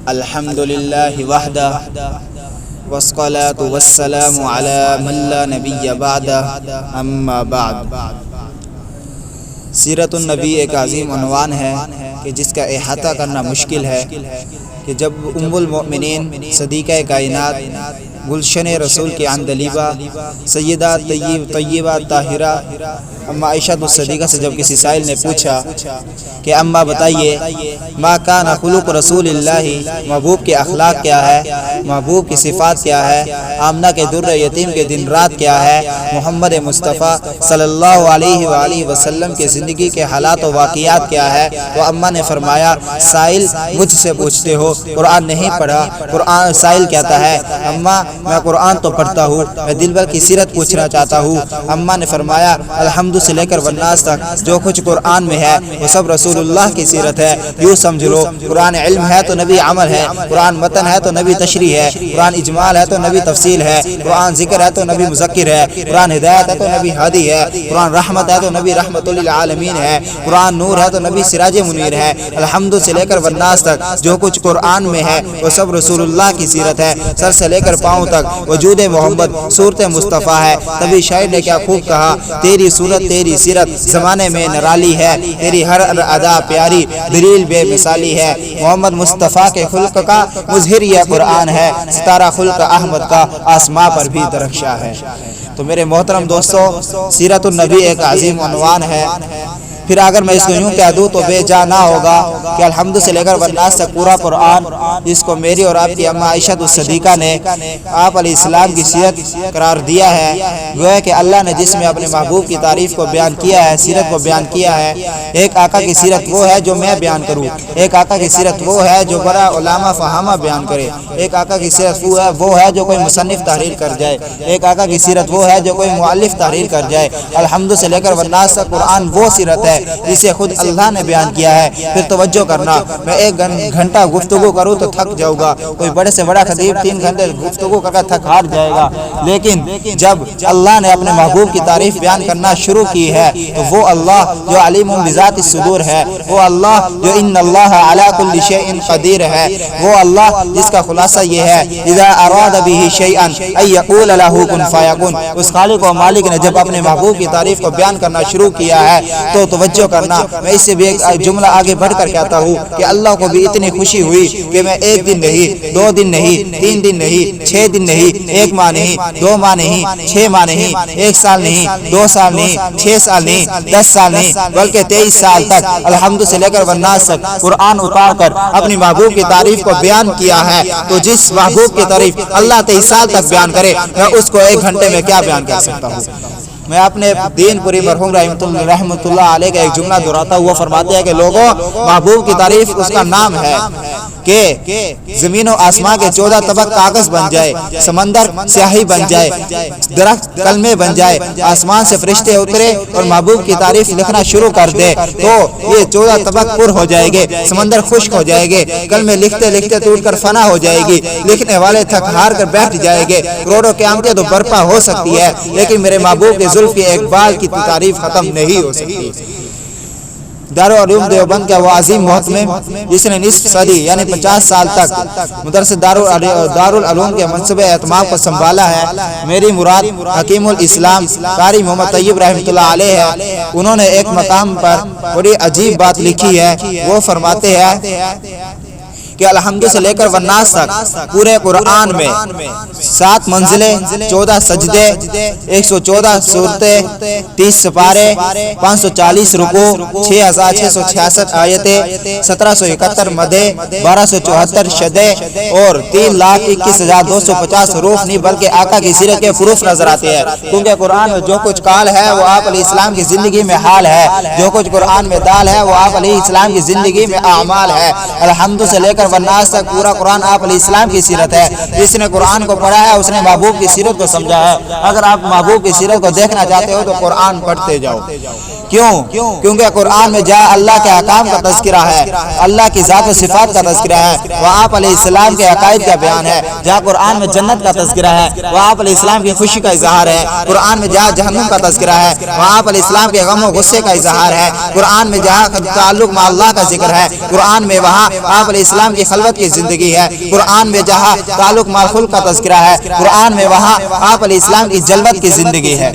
الحمد للہ وحدہ والصلاة والسلام علی من لا نبی بعدہ اما بعد۔ سیرت النبی ایک عظیم عنوان ہے کہ جس کا احاطہ کرنا مشکل ہے کہ جب ام المؤمنین صدیقہ کائنات گلشن رسول کے عندلیبہ سیدہ طیبہ طاہرہ اما عائشہ الصدیقہ سے جب کسی سائل نے پوچھا کہ اما بتائیے ما کان خلق رسول اللہ، محبوب کے اخلاق کیا ہے، محبوب کی صفات کیا ہے، آمنہ کے در یتیم کے دن رات کیا ہے، محمد مصطفیٰ صلی اللہ علیہ وآلہ وسلم کے زندگی کے حالات و واقعات کیا ہے، تو اما نے فرمایا سائل مجھ سے پوچھتے ہو، قرآن نہیں پڑھا۔ قرآن سائل کہتا ہے اما میں قرآن تو پڑھتا ہوں، میں دل بھر کی سیرت پوچھنا چاہتا ہوں۔ اما نے فرمایا الحمد سے لے کر والناس تک جو کچھ قرآن میں ہے وہ سب رسول اللہ کی سیرت ہے۔ یوں سمجھ لو قرآن علم ہے تو نبی عمل ہے، قرآن متن ہے تو نبی تشریح ہے، قرآن اجمال ہے تو نبی تفصیل ہے، قرآن ذکر ہے تو نبی مذکر ہے، قرآن ہدایت ہے تو نبی ہادی ہے، قرآن رحمت ہے تو نبی رحمت للعالمین ہے، قرآن نور ہے تو نبی سراج منیر ہے۔ الحمد سے لے کر والناس تک جو کچھ قرآن میں ہے وہ سب رسول اللہ کی سیرت ہے۔ سر سے لے کر پاؤں تک وجود محمد صورت مصطفیٰ ہے۔ تبھی شاعر نے کیا خوب کہا، تیری صورت تیری سیرت زمانے میں نرالی ہے، تیری ہر ادا پیاری دلیل بے مثالی ہے۔ محمد مصطفیٰ کے خلق کا مظہر یہ قرآن ہے، ستارہ خلق احمد کا آسماں پر بھی درخشاں ہے۔ تو میرے محترم دوستو، سیرت النبی ایک عظیم عنوان ہے۔ پھر اگر میں اس کو یوں کہہ دوں تو بے جا نہ ہوگا کہ الحمد سے لے کر والناس تک پورا قرآن جس کو میری اور آپ کی اما عائشہ الصدیقہ نے آپ علیہ السلام کی سیرت قرار دیا ہے، گویا کہ اللہ نے جس میں اپنے محبوب کی تعریف کو بیان کیا ہے، سیرت کو بیان کیا ہے۔ ایک آقا کی سیرت وہ ہے جو میں بیان کروں، ایک آقا کی سیرت وہ ہے جو بڑا علامہ فہامہ بیان کرے، ایک آقا کی سیرت وہ ہے جو کوئی مصنف تحریر کر جائے، ایک آقا کی سیرت وہ ہے جو کوئی مؤلف تحریر کر جائے۔ الحمد سے لے کر والناس تک قرآن وہ سیرت ہے جسے خود اللہ نے بیان کیا ہے۔ پھر توجہ کرنا، میں ایک گھنٹہ گفتگو کروں تو تھک جاؤں گا، کوئی بڑے سے بڑا خطیب 3 گھنٹے گفتگو کر کے تھک ہار جائے گا، لیکن جب اللہ نے اپنے محبوب کی تعریف بیان کرنا شروع کی ہے تو وہ اللہ جو علیم بذات الصدور ہے، وہ اللہ جو ان اللہ علی کل شیء قدیر ہے، وہ اللہ جس کا خلاصہ یہ ہے اذا اراد به شیئا ان یقول له کن فیکون۔ اس خالق و مالک نے جب اپنے محبوب کی تعریف کو بیان کرنا شروع کیا ہے تو توجہ کرنا، میں اس سے بھی ایک جملہ آگے بڑھ کر کہتا ہوں کہ اللہ کو بھی اتنی خوشی ہوئی کہ میں 1 دن نہیں، 2 دن نہیں، 3 دن نہیں، 6 دن نہیں، 1 ماہ نہیں، 2 ماہ نہیں، 6 ماہ نہیں، 1 سال نہیں، 2 سال نہیں، 6 سال نہیں، 10 سال نہیں، بلکہ 23 سال تک الحمد سے لے کر والناس تک قرآن اتار کر اپنی محبوب کی تعریف کو بیان کیا ہے۔ تو جس محبوب کی تعریف اللہ 23 سال تک بیان کرے، میں اس کو 1 گھنٹے میں کیا بیان کر سکتا ہوں۔ میں اپنے دین پوری مرحوم رحمۃ اللہ علیہ کا ایک جملہ دہراتا ہوا فرماتے ہیں کہ لوگوں، محبوب کی تعریف اس کا نام ہے کہ زمین و آسمان کے 14 طبق کاغذ بن جائے، سمندر سیاہی بن جائے، درخت کلمے بن جائے، آسمان سے فرشتے اترے اور محبوب کی تعریف لکھنا شروع کر دے تو یہ 14 طبق پر ہو جائے گے، سمندر خشک ہو جائے گے، کلمے لکھتے لکھتے ٹوٹ کر فنا ہو جائے گی، لکھنے والے تھک ہار کر بیٹھ جائے گے، کروڑوں قیامتیں تو برپا ہو سکتی ہے، لیکن میرے محبوب کے زلف کے ایک بال کی تعریف ختم نہیں ہو سکتی۔ دارالعلوم دیوبند کا وہ عظیم محتمم جس نے نصف صدی یعنی 50 سال تک مدرسہ دارالعلوم کے منصب اہتمام کو سنبھالا ہے، میری مراد حکیم الاسلام قاری محمد طیب رحمۃ اللہ علیہ ہے۔ انہوں نے ایک مقام پر بڑی عجیب بات لکھی ہے، وہ فرماتے ہیں کہ الحمد سے لے کر والناس تک پورے قرآن میں 7 منزلیں، 14 سجدے، 114 صورتیں، 30 سپارے، 540 رکوع، 6666 آیتیں، 1771 مدیں، 1274 شدیں اور 3,21,250 حروف نہیں بلکہ آقا کی سیرت کے حروف نظر آتے ہیں، کیونکہ قرآن میں جو کچھ قال ہے وہ آپ علیہ السلام کی زندگی میں حال ہے، جو کچھ قرآن میں دال ہے وہ آپ علیہ السلام کی زندگی میں اعمال ہے۔ الحمد سے لے کر والناس تک پورا قرآن آپ علیہ السلام کی سیرت ہے۔ جس نے قرآن کو پڑھا ہے اس نے محبوب کی سیرت کو سمجھا ہے۔ اگر آپ محبوب کی سیرت کو دیکھنا چاہتے ہو تو قرآن پڑھتے جاؤ۔ کیونکہ قرآن میں جہاں اللہ کے احکام کا تذکرہ ہے، اللہ کی ذات و صفات کا تذکرہ ہے، وہ آپ علیہ السلام کے عقائد کا بیان ہے۔ جہاں قرآن میں جنت کا تذکرہ ہے وہ آپ علیہ السلام کی خوشی کا اظہار ہے۔ قرآن میں جہاں جہنم کا تذکرہ ہے وہ آپ علیہ السلام کے غم و غصے کا اظہار ہے۔ قرآن میں جہاں تعلق مع اللہ کا ذکر ہے، قرآن میں وہاں آپ علیہ السلام السلام کی خلوت کی زندگی ہے، قرآن میں جہاں تعلق مع الخلق کا تذکرہ ہے، قرآن میں وہاں آپ علیہ السلام کی جلوت کی زندگی ہے۔